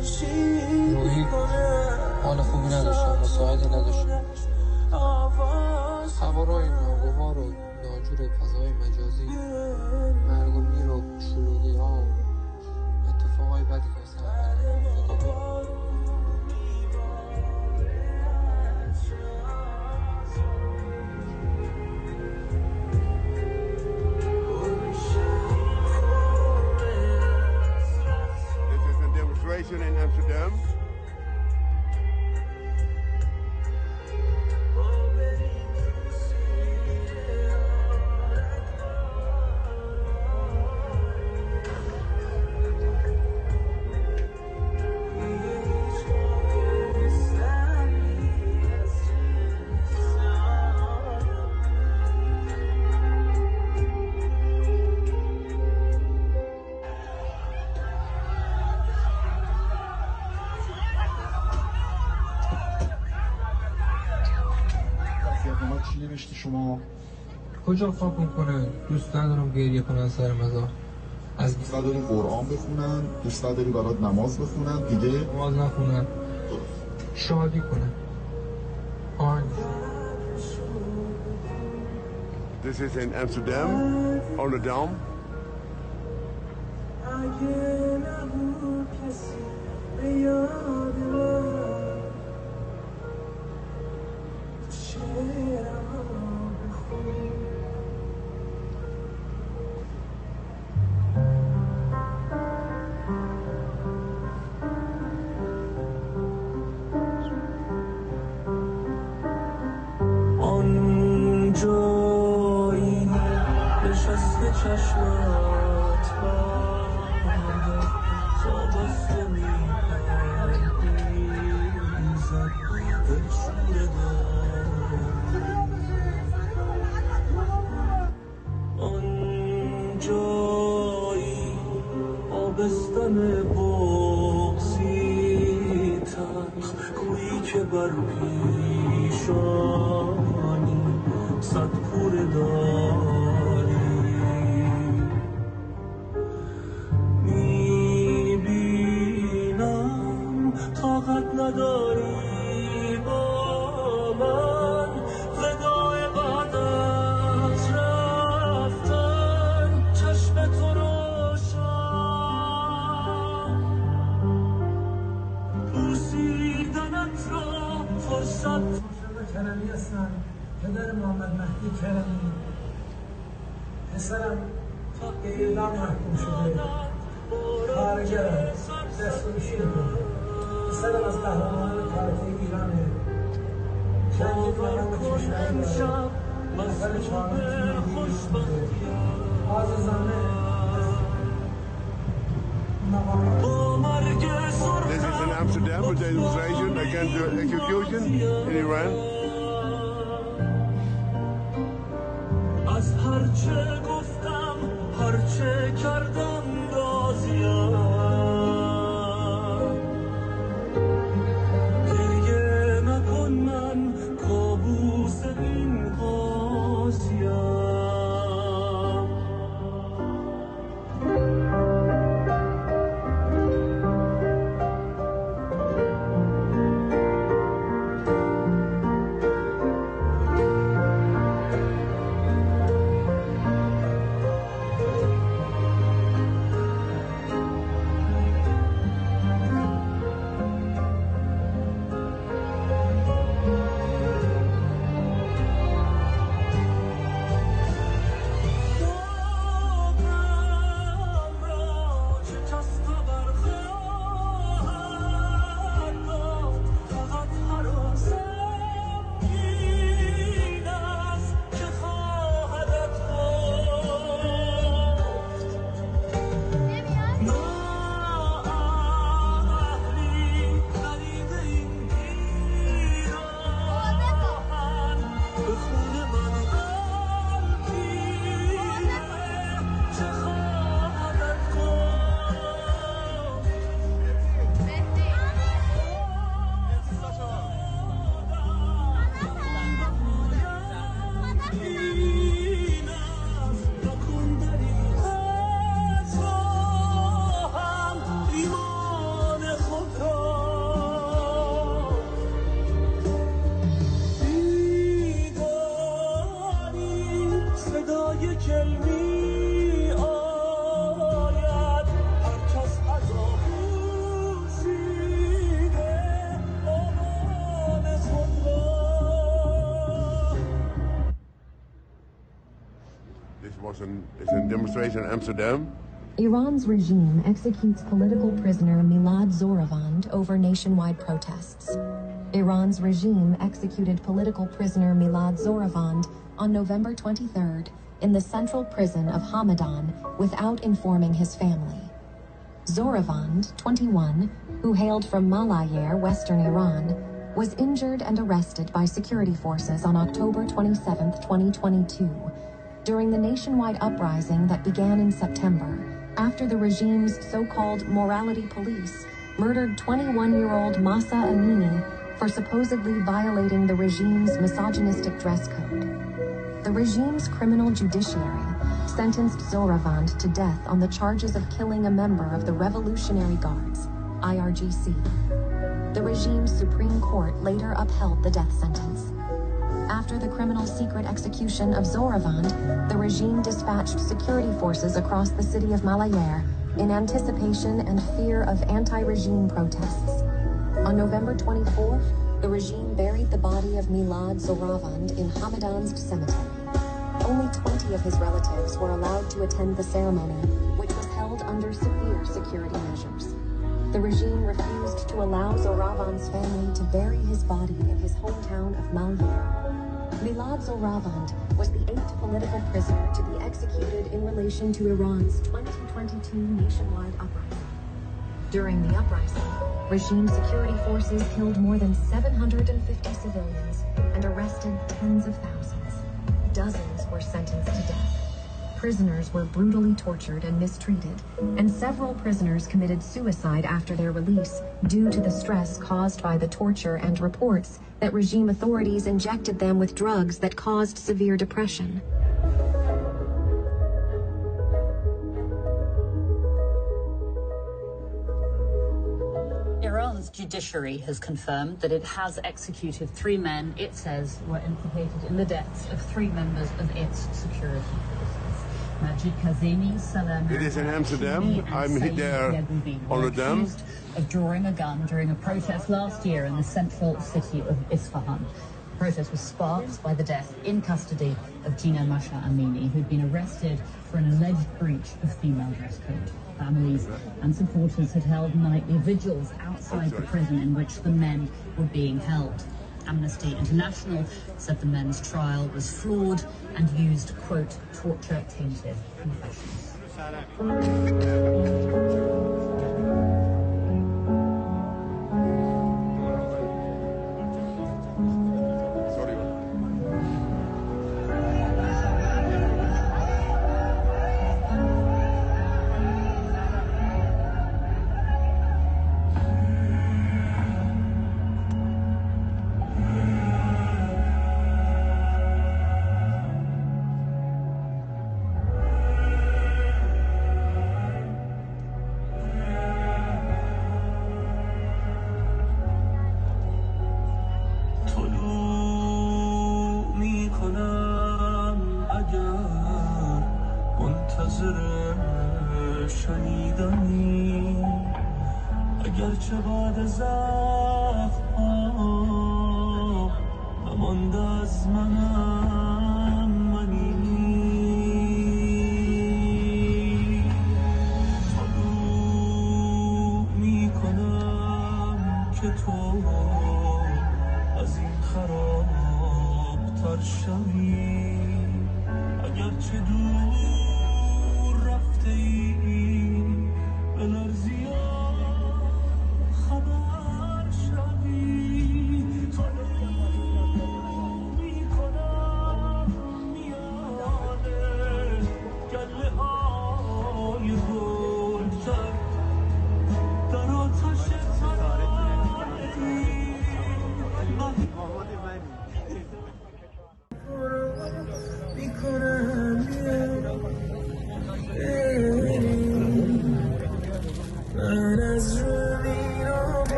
روحی حال خوبی نداشتم، مساعدی نداشتم. خبرهای ناگوار و ناجور فضای مجازی، مرگ و میر و شلوغی ها و اتفاقای بدی که in Amsterdam. شما کجا خواب میکنه؟ دوست ندارم گریه کنن سر مزار. از دوست نداری قرآن بخونن، دوست نداری برات نماز بخونن، دیگه نماز نخونن، شادی کنن. This is in Amsterdam, on the Dam. جایی نشسته چشمت بنده تابسته میزد دل شوره آن جایی آبستن بغزی تلخ گویی که بر پیشانی صد کوره داری میبینم طاقت نداری با من وداع بعد از رفتن چشم تو روشن بوسیدنت را فرصت کرمی هستم، پدر محمد مهدی کرمی. پسرم به اعدام محکوم شده، خارجرم، دستفروشی میکنه. پسرم از قهرمانان تاریخی ایرانه، چندین مقام کشوری داره، نفر چهارم آزادانه This is in Amsterdam with the demonstration against the execution in Iran. از هرچه گفتم هرچه کردم راضیم گریه نکن من کابوس این قاضیم It's a demonstration in Amsterdam. Iran's regime executes political prisoner Milad Zoravand over nationwide protests. Iran's regime executed political prisoner Milad Zoravand on November 23rd in the central prison of Hamadan without informing his family. Zoravand, 21, who hailed from Malayer, western Iran, was injured and arrested by security forces on October 27, 2022, during the nationwide uprising that began in September after the regime's so-called morality police murdered 21-year-old Masa Amini for supposedly violating the regime's misogynistic dress code. The regime's criminal judiciary sentenced Zoravand to death on the charges of killing a member of the Revolutionary Guards, IRGC. The regime's Supreme Court later upheld the death sentence. After the criminal secret execution of Zoravand, the regime dispatched security forces across the city of Malayer in anticipation and fear of anti-regime protests. On November 24th, the regime buried the body of Milad Zoravand in Hamadan's cemetery. Only 20 of his relatives were allowed to attend the ceremony, which was held under severe security measures. The regime refused to allow Zoravand's family to bury his body in his hometown of Malayer. Milad Zoravand was the 8th political prisoner to be executed in relation to Iran's 2022 nationwide uprising. During the uprising, regime security forces killed more than 750 civilians and arrested tens of thousands. Dozens were sentenced to death. Prisoners were brutally tortured and mistreated, and several prisoners committed suicide after their release due to the stress caused by the torture and reports that regime authorities injected them with drugs that caused severe depression. Iran's judiciary has confirmed that it has executed 3 men it says were implicated in the deaths of 3 members of its security forces. It is in Amsterdam. I'm there on the dam. Of drawing a gun during a protest last year in the central city of Isfahan. The protest was sparked by the death in custody of Gina Masha Amini, who'd been arrested for an alleged breach of female dress code. Families and supporters had held nightly vigils outside the prison in which the men were being held. Amnesty International said the men's trial was flawed and used, quote, torture-tainted confessions.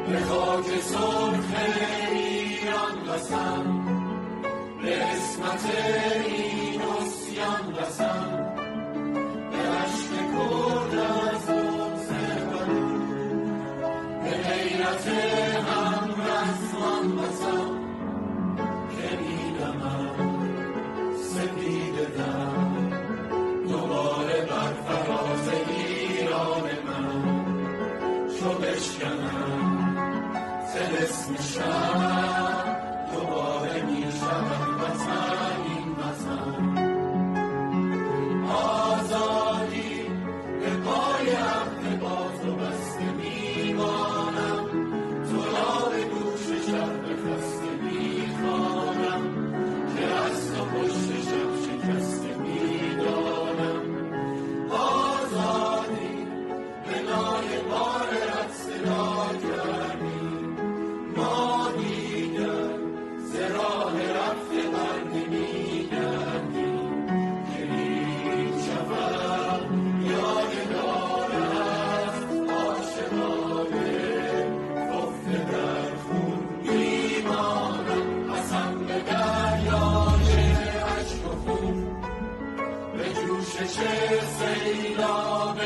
به خاک سرخ ایران قسم، به عصمت این عصیان قسم، به عشق کرد از بغض بلو، به غیرت هم رزمان قسم که میدمم سپید دم دوباره بر فراز ایران من، چو بشکنم طلسم شب دوباره میشود وطن این وطن. آزادی به پای عهد باز و بسته میمانم، تو را به گوش شب بخسته میخوانم، که از تو پشت شب شکسته میدانم. آزادی به نای بار رد صدا کردیم، ما دیگر ز راه رفته بر نمیگردیم، که هیچ شفق یادگار است عاشقانه خفته در خون میمانم. قسم به دریای اشک و خون، به جوشش سیلاب